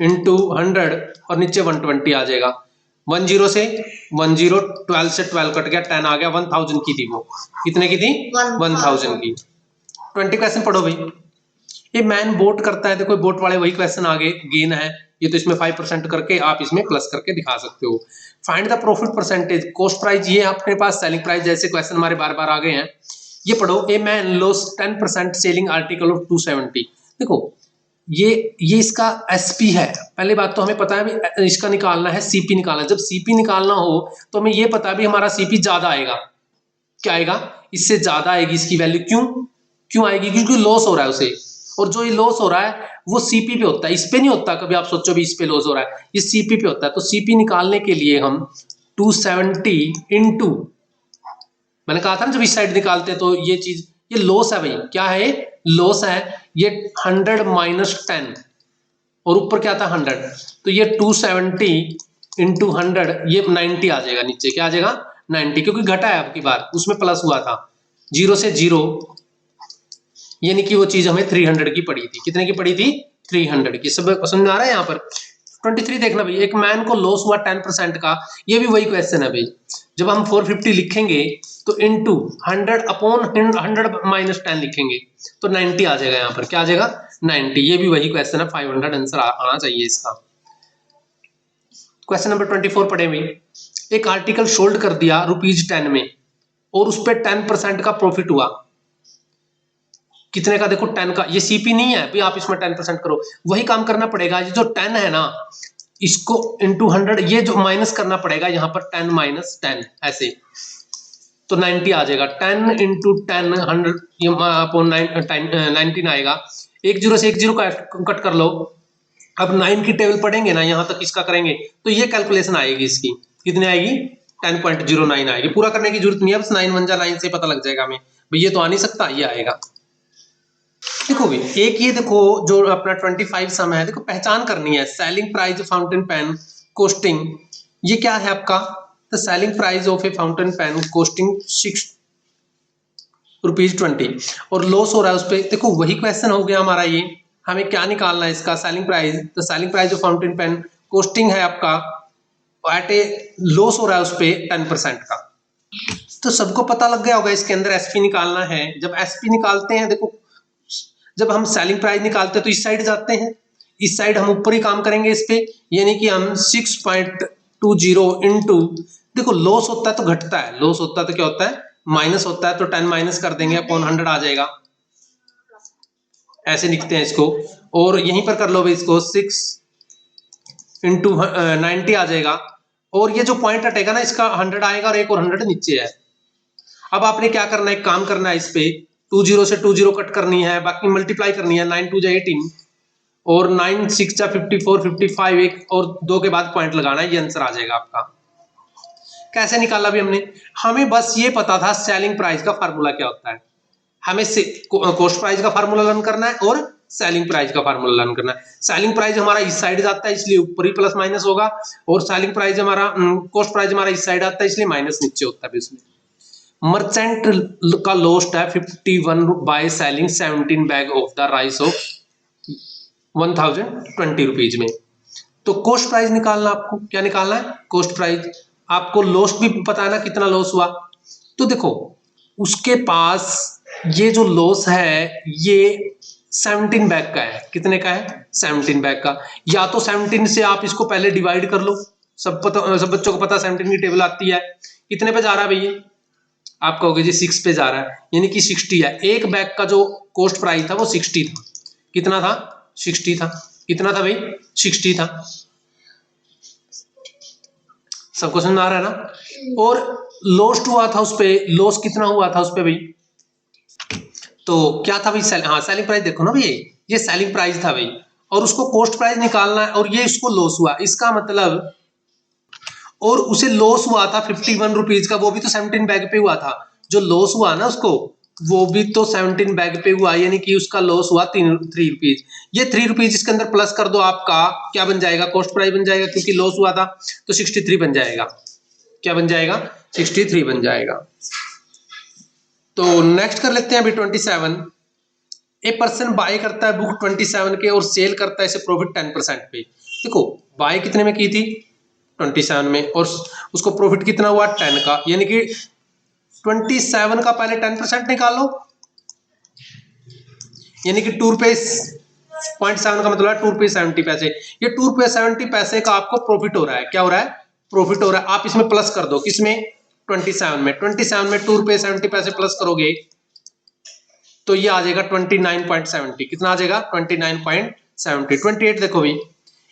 Speaker 1: इंटू 100 और नीचे 120 आ जाएगा। 10 से 10, 12 से 12 कट गया, 10 आ गया। 1000 की थी वो। कितने की थी? 1000 की। 20 क्वेश्चन पढ़ो भाई। ये मैन बोट करता है, देखो बोट वाले वही क्वेश्चन आगे गेन है। ये तो इसमें 5% करके आप इसमें प्लस करके दिखा सकते हो। Find the profit percentage. Cost price ये अपने पास, सेलिंग प्राइस जैसे क्वेश्चन हमारे बार बार आ गए हैं। ये पढ़ो। A man loss 10% selling article of 270। देखो ये इसका एसपी है। पहली बात तो हमें पता है इसका निकालना है, सीपी निकालना है। जब सीपी निकालना हो तो हमें ये पता भी हमारा सीपी ज्यादा आएगा। क्या आएगा? इससे ज्यादा आएगी इसकी वैल्यू। क्यों आएगी? क्योंकि लॉस हो रहा है उसे, और जो ये लॉस हो रहा है वो सीपी पे होता है, इस पे नहीं होता। कभी आप सोचो भी इस पे लॉस हो रहा है, ये सीपी पे होता है। तो सीपी निकालने के लिए हम 270 इंटू, मैंने कहा था ना जब इस साइड निकालते हैं तो ये चीज, ये लॉस है भाई, क्या है लॉस है, ये 100 माइनस 10 और ऊपर क्या था 100, तो ये 270 इंटू 100 ये 90 आ जाएगा नीचे, क्या आ जाएगा 90, क्योंकि घटा है अब की बार, उसमें प्लस हुआ था, 0 से 0, यानी कि वो चीज हमें 300 की पड़ी थी। कितने की पड़ी थी 300 की। सब समझ आ रहा है यहाँ पर। 23 देखना भाई, एक मैन को लॉस हुआ 10% का, ये भी वही क्वेश्चन है भाई। जब हम 450 लिखेंगे तो इंटू 100 अपॉन 100 माइनस 10 लिखेंगे तो 90 आ जाएगा यहाँ पर, क्या आ जाएगा 90। ये भी वही क्वेश्चन है, 500 आंसर आना चाहिए इसका। क्वेश्चन नंबर 24 पढ़े भाई। एक आर्टिकल सोल्ड कर दिया ₹10 में और उस पर 10% का प्रॉफिट हुआ। कितने का, देखो 10 का, ये सीपी नहीं है भाई, आप इसमें 10% करो, वही काम करना पड़ेगा। ये जो 10 है ना, इसको इंटू 100, ये जो माइनस करना पड़ेगा यहाँ पर 10 माइनस 10 ऐसे, तो 90 आ जाएगा। 10 इंटू 10 100 अपॉन 19 आएगा। 10 से 10 का कट कर लो। अब 9 की टेबल पढ़ेंगे ना, यहाँ तक इसका करेंगे तो ये कैलकुलेशन आएगी इसकी, कितनी आएगी 10.09 आएगी। पूरा करने की जरूरत नहीं है, बस 9 1 जा 9 से पता लग जाएगा हमें भाई, ये तो आ नहीं सकता, ये आएगा। देखो भी एक ये देखो जो अपना 25 सम है, देखो पहचान करनी है। Selling price fountain pen costing, ये क्या है आपका, the selling price of a fountain pen costing ₹20 और लॉस हो रहा है उस पर। देखो वही क्वेश्चन हो गया हमारा ये, हमें क्या निकालना है इसका selling price. The selling price of fountain pen costing है आपका एट ए, लॉस हो रहा है उस पर 10% का। तो सबको पता लग गया होगा इसके अंदर एसपी निकालना है। जब एसपी निकालते हैं, देखो जब हम सेलिंग प्राइस निकालते हैं तो इस साइड जाते हैं, इस साइड हम ऊपर ही काम करेंगे इस पे, यानी कि हम 6.20 इंटू, देखो लॉस होता है तो घटता है, लॉस होता है तो क्या होता है माइनस होता है, तो 10 माइनस कर देंगे अपॉन 100 आ जाएगा, ऐसे लिखते हैं इसको। और यहीं पर कर लो भाई इसको, 6 इंटू 90 आ जाएगा। और ये जो पॉइंट हटेगा ना इसका 100 आएगा और एक और 100 नीचे है। अब आपने क्या करना है, एक काम करना है इस पे, 20 से 20 कट करनी है, बाकी मल्टीप्लाई करनी है, 9 2 जा 18 और 9 6 जा 54 55, एक और 2 के बाद पॉइंट लगाना है, ये आंसर आ जाएगा आपका। कैसे निकाला भी हमने, हमें बस ये पता था सेलिंग प्राइस का फार्मूला क्या होता है, हमें कॉस्ट प्राइस का फार्मूला लर्न करना है और सेलिंग प्राइस का फार्मूला लर्न करना है। सेलिंग प्राइस हमारा इस साइड जाता है इसलिए ऊपर ही प्लस माइनस होगा, और सेलिंग प्राइस हमारा कॉस्ट प्राइस हमारा इस साइड आता है इसलिए माइनस नीचे होता है इसमें। मर्चेंट का लॉस्ट है 51 by selling 17 bag of the rice of 1020 rupees में। तो कॉस्ट प्राइस निकालना, आपको क्या निकालना है कॉस्ट प्राइस। आपको लॉस्ट भी पता है ना कितना लॉस हुआ, तो देखो उसके पास ये जो लॉस है ये 17 बैग का है। कितने का है 17 बैग का। या तो 17 से आप इसको पहले डिवाइड कर लो, सब बच्चों को पता 17 की टेबल आती है। कितने पे जा रहा है भैया, आप कहोगे जी 6 पे जा रहा है, यानी कि 60 है। एक बैग का जो कॉस्ट प्राइस था वो 60 था। कितना था 60 था। कितना था भाई 60 था। सबको समझ आ रहा है ना। और लॉस्ट हुआ था उस पे, लॉस कितना हुआ था उस पे भाई, तो क्या था भाई हाँ सेलिंग प्राइस देखो ना भाई, ये सेलिंग प्राइस था भाई, और उसको कॉस्ट प्राइस निकालना है, और ये इसको लॉस हुआ, इसका मतलब, और उसे लॉस हुआ था 51 रुपीज का, वो भी तो 17 बैग पे हुआ था। जो लॉस हुआ ना उसको, वो भी तो 17 बैग पे हुआ, यानी कि उसका लॉस हुआ 3 रुपीज। ये 3 रुपीज इसके अंदर प्लस कर दो, आपका क्या बन जाएगा कॉस्ट प्राइस बन जाएगा, क्योंकि लॉस हुआ था तो 63 बन जाएगा। क्या बन जाएगा 63 बन जाएगा। तो नेक्स्ट कर लेते हैं अभी 27। ए पर्सन बाय करता है बुक 27 के और सेल करता है इसे प्रॉफिट 10% पे। देखो बाय कितने में की थी 27 में, और उसको प्रॉफिट कितना हुआ 10 का, यानी कि 27 का पहले 10% निकालो, यानी कि 2 रुपए 0.7 का मतलब 2 रुपए 70 पैसे। ये 2 रुपए 70 पैसे का आपको प्रॉफिट हो रहा है। क्या हो रहा है प्रॉफिट हो रहा है। आप इसमें प्लस कर दो, किसमें 27 में। 27 में 2 रुपए 70 पैसे प्लस करोगे तो ये आ जाएगा 29.70। कितना आ जाएगा 29.70। 28 देखो भाई,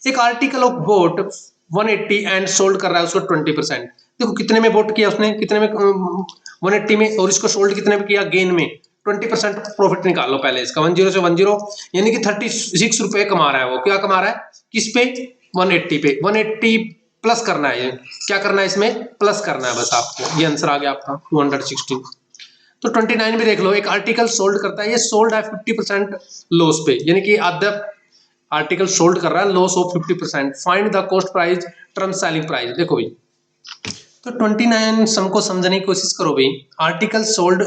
Speaker 1: एक article of boat 180 and sold कर रहा है उसको 20%। देखो कितने में बोट किया उसने, कितने में 180 में, और इसको सोल्ड कितने में किया गेन में 20% प्रॉफिट निकाल लो पहले इसका। 10 से 10 यानी कि 36 रुपए कमा रहा है वो। क्या कमा रहा है? किस पे? 180 पे। 180 प्लस करना है, क्या करना है इसमें? प्लस करना है बस आपको। ये आंसर आ गया आपका 216। तो 29 भी देख लो, एक आर्टिकल सोल्ड करता है, ये सोल्ड है 50% लॉस पे, यानी कि आधा आर्टिकल सोल्ड कर रहा है loss of 50%। Find the cost price term selling price. देखो भाई, तो 29 सम को समझने की कोशिश करो भाई। आर्टिकल सोल्ड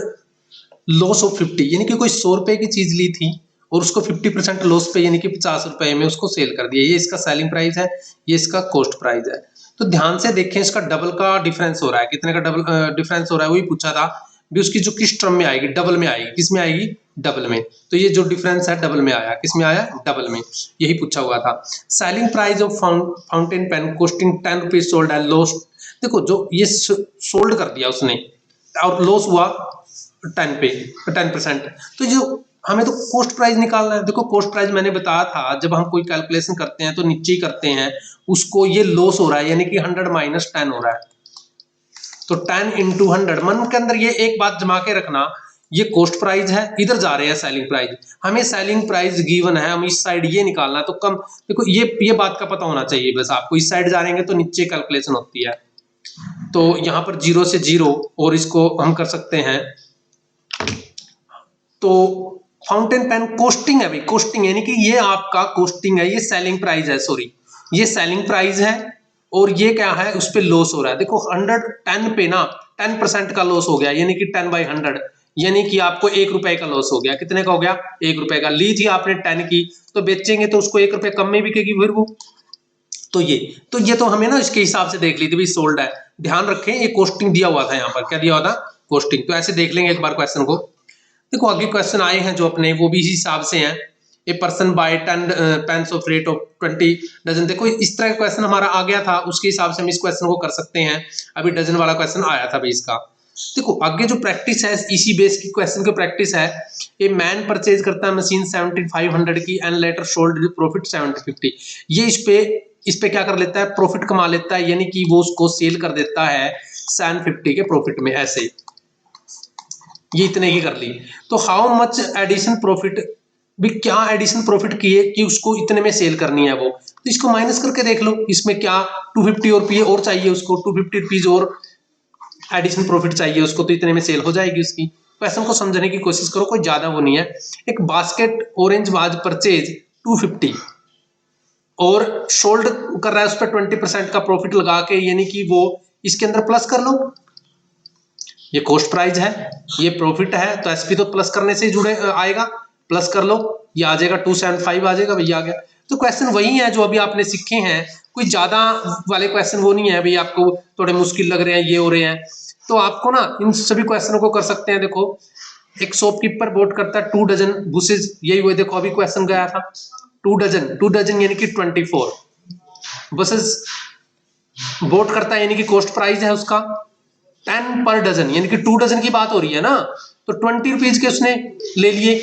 Speaker 1: लॉस ऑफ 50, यानी कि कोई 100 रुपए की चीज ली थी और उसको 50% लॉस पे यानी कि 50 रुपए में उसको सेल कर दिया। ये इसका सेलिंग प्राइस है, ये इसका कॉस्ट प्राइस है। तो ध्यान से देखें, इसका डबल का डिफरेंस हो रहा है। कितने का डबल डिफरेंस हो रहा है? वही पूछा था भी, उसकी जो किस टर्म में आएगी? डबल में आएगी। किस में आएगी? डबल में। तो ये जो डिफरेंस है डबल में आया। किस में आया? डबल में। यही पूछा हुआ था। Selling price of fountain pen costing 10 rupees sold at loss. देखो, जो ये सोल्ड कर दिया उसने और लॉस हुआ 10 पे 10%। तो जो हमें तो कॉस्ट प्राइस निकालना है। देखो, कॉस्ट प्राइस मैंने बताया था, जब हम कोई कैलकुलेशन करते हैं तो नीचे ही करते हैं उसको। ये लॉस हो रहा है यानी कि 100 माइनस 10 हो रहा है, तो 10 इंटू 100। मन के अंदर ये एक बात जमा के रखना, ये कॉस्ट प्राइस है, इधर जा रहे हैं सेलिंग प्राइस। हमें सेलिंग प्राइस गिवन है, हम इस साइड ये निकालना है। तो कम देखो, ये बात का पता होना चाहिए बस आपको। इस साइड जा रहेंगे तो नीचे कैलकुलेशन होती है। तो यहाँ पर 0 से 0 और इसको हम कर सकते हैं। तो फाउंटेन पेन कॉस्टिंग है भाई, कॉस्टिंग यानी कि ये आपका कॉस्टिंग है, ये सेलिंग प्राइस है, सॉरी ये सेलिंग प्राइस है। और ये क्या है? उस पे लॉस हो रहा है। देखो 110 पे ना 10% का लॉस हो गया, यानी कि 10/100, यानी कि आपको 1 रुपए का लॉस हो गया। कितने का हो गया? 1 रुपए का। ली थी आपने 10 की, तो बेचेंगे तो उसको 1 रुपए कम में बिकेगी फिर वो। तो ये तो हमें ना इसके हिसाब से देख ली थी भाई, सोल्ड है। ध्यान रखें, ये कॉस्टिंग दिया हुआ था यहाँ पर। क्या दिया हुआ था? कॉस्टिंग। तो ऐसे देख लेंगे एक बार क्वेश्चन को। देखो, आगे क्वेश्चन आए हैं जो अपने, वो भी इसी हिसाब से हैं। A person buy 10 pens of rate of 20 dozen. देखो, इस तरह का क्वेश्चन हमारा आ गया था, उसके हिसाब से हम इस क्वेश्चन को कर सकते हैं। अभी डजन वाला क्वेश्चन आया था भाई इसका। देखो, आगे जो प्रैक्टिस है, इसी बेस की क्वेश्चन की प्रैक्टिस है। ए मैन परचेज करता है मशीन 7500 की एंड लेटर सोल्ड प्रॉफिट 750। ये इस पे क्या कर लेता है? प्रॉफिट कमा लेता है, यानी कि वो उसको सेल कर देता है 750 के प्रॉफिट में। ऐसे ये इतने की कर ली। तो हाउ मच एडिशन प्रॉफिट, भी क्या एडिशन प्रॉफिट किए कि उसको इतने में सेल करनी है वो। तो इसको माइनस करके देख लो, इसमें क्या 250 रुपये और चाहिए उसको, 250 रुपीज और एडिशन प्रॉफिट चाहिए उसको, तो इतने में सेल हो जाएगी उसकी। क्वेश्चन को समझने की कोशिश करो, कोई ज्यादा वो नहीं है। एक बास्केट ऑरेंज वाज परचेज 250 और सोल्ड कर रहा है उस पर 20% का प्रॉफिट लगा के, यानी कि वो इसके अंदर प्लस कर लो। ये कॉस्ट प्राइस है, ये प्रॉफिट है, तो एसपी तो प्लस करने से जुड़े आएगा। प्लस कर लो, ये आ जाएगा 275 आ जाएगा भैया, आ गया। तो क्वेश्चन वही है जो अभी आपने सीखे हैं, कोई ज्यादा वाले क्वेश्चन वो नहीं है भाई आपको थोड़े मुश्किल लग रहे हैं, ये हो रहे हैं। तो आपको ना इन सभी क्वेश्चनों को कर सकते हैं। देखो, एक शॉपकीपर बोट करता है 2 डजन बुसेज, यही हुए। देखो अभी क्वेश्चन गया था 2 डजन यानी कि 24 बुसेज बोट करता है, यानी कि कॉस्ट प्राइस है उसका 10 पर डजन, यानी कि 2 डजन की बात हो रही है ना। तो 20 रुपीज के उसने ले लिए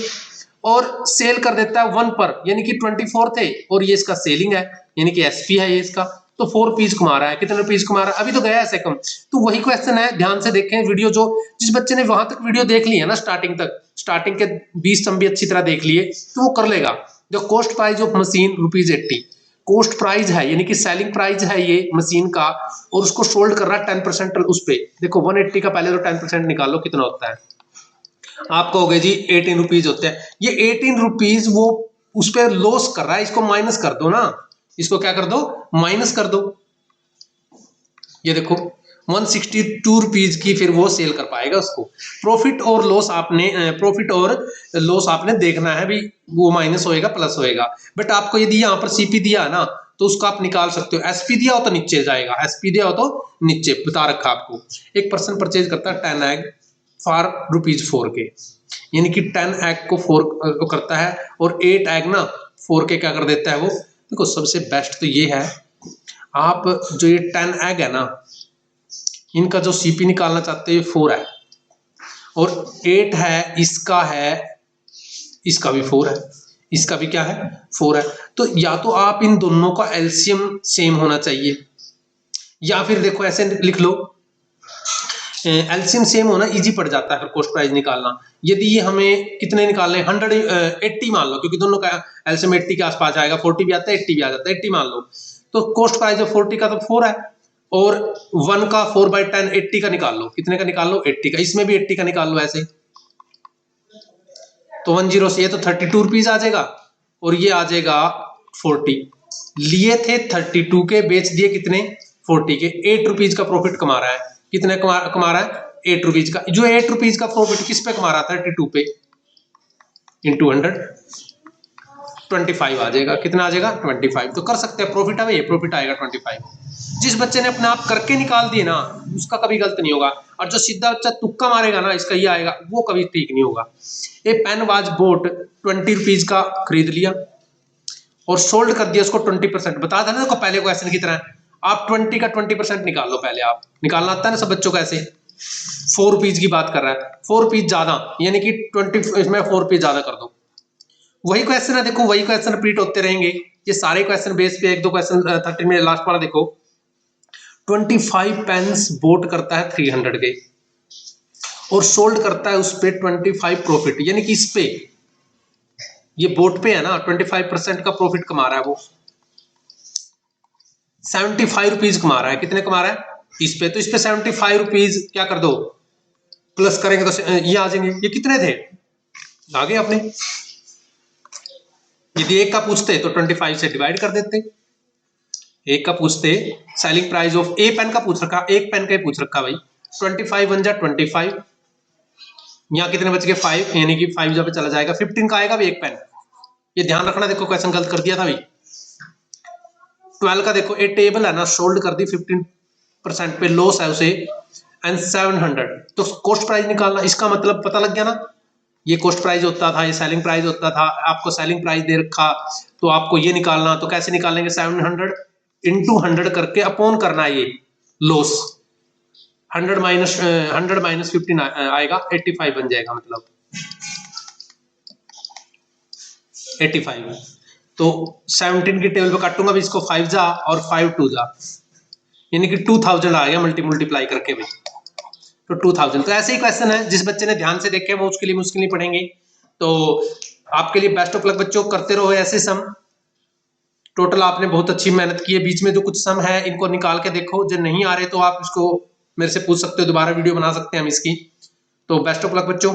Speaker 1: और सेल कर देता है 1 पर, यानी कि 24 थे और ये इसका सेलिंग है, यानी कि एसपी है ये इसका। तो 4 पीस कमा रहा है। कितने रुपीज कमा रहा है? अभी तो गया ऐसे कम। तो वही क्वेश्चन है, ध्यान से देखें वीडियो। जो जिस बच्चे ने वहां तक वीडियो देख ली है ना, स्टार्टिंग तक, स्टार्टिंग के 20 सम भी अच्छी तरह देख लिए, तो वो कर लेगा। जो cost price of machine ₹80, cost price है यानी कि सेलिंग प्राइस है ये मशीन का, और उसको सोल्ड कर रहा है 10% उस पे। देखो 180 का पहले तो 10% निकाल लो, कितना होता है आपको? हो गए जी 18 रुपीज होते हैं। ये 18 रुपीज वो उस पर लॉस कर रहा है, इसको माइनस कर दो ना, इसको क्या कर दो? माइनस कर दो। ये देखो 162 रुपीज की फिर वो सेल कर पाएगा उसको। प्रॉफिट और लॉस आपने देखना है भी, वो माइनस होएगा प्लस होएगा। बट आपको यदि यहाँ पर सीपी दिया है ना, तो उसको आप निकाल सकते हो। एसपी दिया हो तो नीचे जाएगा, एसपी दिया हो तो नीचे, बता रखा आपको। एक पर्सन परचेज करता है 10 एग फॉर ₹4 के, यानी कि 10 एग को 4 को करता है और 8 एग ना 4 के क्या कर देता है वो। देखो सबसे बेस्ट तो ये है, आप जो ये 10 एग है ना, इनका जो सीपी निकालना चाहते हैं 4 है और 8 है, इसका है, इसका भी 4 है, इसका भी क्या है 4 है। तो या तो आप इन दोनों का एलसीएम सेम होना चाहिए, या फिर देखो ऐसे लिख लो एलसीएम सेम होना इजी पड़ जाता है फिर कॉस्ट प्राइस निकालना। यदि ये हमें कितने निकालने 180 मान लो, क्योंकि दोनों का एलसीएम 80 के आसपास आएगा, 40 भी आता है 80 भी आ जाता है, 80 मान लो, तो कॉस्ट प्राइस ऑफ 40 का तो 4 है, और 1 का 4/10 80 का निकाल लो, कितने का निकाल लो 80 का, इसमें भी 80 का निकाल लो ऐसे, तो 10 से ये तो 32 रुपीज आ जाएगा, और ये आ जाएगा 40। लिए थे 32 के, बेच दिए कितने 40 के, 8 रुपीज का प्रॉफिट कमा रहा है। कितने कमा रहा है 8 रुपीज का। जो 8 रुपीज का प्रॉफिट किस पे कमा रहा था 32 पे, इंटू 100 25 आ जाएगा। कितना आ जाएगा 25। तो कर सकते हैं प्रॉफिट है, ये प्रॉफिट आएगा 25। जिस बच्चे ने अपने आप करके निकाल दिए ना उसका कभी गलत नहीं होगा, और जो सीधा बच्चा तुक्का मारेगा ना इसका ये आएगा, वो कभी ठीक नहीं होगा। ए पेन वाज बोट 20 रुपीज का खरीद लिया और सोल्ड कर दिया उसको 20%। बता देना देखो पहले क्वेश्चन की तरह, आप 20 का 20% निकाल लो पहले। आप निकालना आता है ना सब बच्चों को ऐसे। 4 रुपीज की बात कर रहा है, 4 रुपीज ज्यादा, यानी कि 20 इसमें 4 रुपीज ज्यादा कर दो। वही क्वेश्चन है, देखो वही क्वेश्चन रिपीट होते रहेंगे, ये सारे क्वेश्चन बेस पे, एक दो क्वेश्चन 30 में लास्ट वाला देखो। 25 पेन्स बोट करता है 300 के, और सोल्ड करता है उस पे 25 प्रॉफिट, यानी कि इस पे ये बोट पे है ना 25% का प्रॉफिट कमा रहा है वो, 75 रुपीज कमा रहा है। कितने कमा रहा है इस पे, तो इस पे 75 रुपीज क्या कर दो प्लस करेंगे तो ये आ जाएंगे। ये कितने थे आगे आपने, यदि एक का पूछते तो 25 से डिवाइड कर देते। एक का पूछते selling price of a pen का पूछ रखा, एक पेन का ही पूछ रखा भाई, 25 1 जा 25, यहाँ कितने बच गए 5, यानी कि 5 जब चला जाएगा 15 का आएगा भी एक पेन। ये ध्यान रखना, देखो क्वेश्चन गलत कर दिया था भाई। 12 का देखो, ए टेबल है ना, सोल्ड कर दी 15% पे, लॉस है उसे एंड 700, तो कॉस्ट प्राइस निकालना, इसका मतलब पता लग गया ना। ये कॉस्ट प्राइस होता था, ये सेलिंग प्राइस होता था, आपको सेलिंग प्राइस दे रखा तो आपको ये निकालना, तो कैसे निकालेंगे 700 इंटू 100 करके अपॉन करना है ये लॉस, 100 माइनस 15 आएगा, 85 बन जाएगा, मतलब 85। तो 17 की टेबल पे काटूंगा भी इसको, 5 जा और 5 2 जा, यानी कि 2000 आ गया मल्टीप्लाई करके भी, तो 2000। तो ऐसे ही क्वेश्चन है, जिस बच्चे ने ध्यान से देखे वो उसके लिए मुश्किल नहीं पड़ेंगे। तो आपके लिए बेस्ट ऑफ लक बच्चों, करते रहो ऐसे सम। टोटल आपने बहुत अच्छी मेहनत की है, बीच में जो कुछ सम है इनको निकाल के देखो, जो नहीं आ रहे तो आप इसको मेरे से पूछ सकते हो, दोबारा वीडियो बना सकते हैं हम इसकी। तो बेस्ट ऑफ लक बच्चों।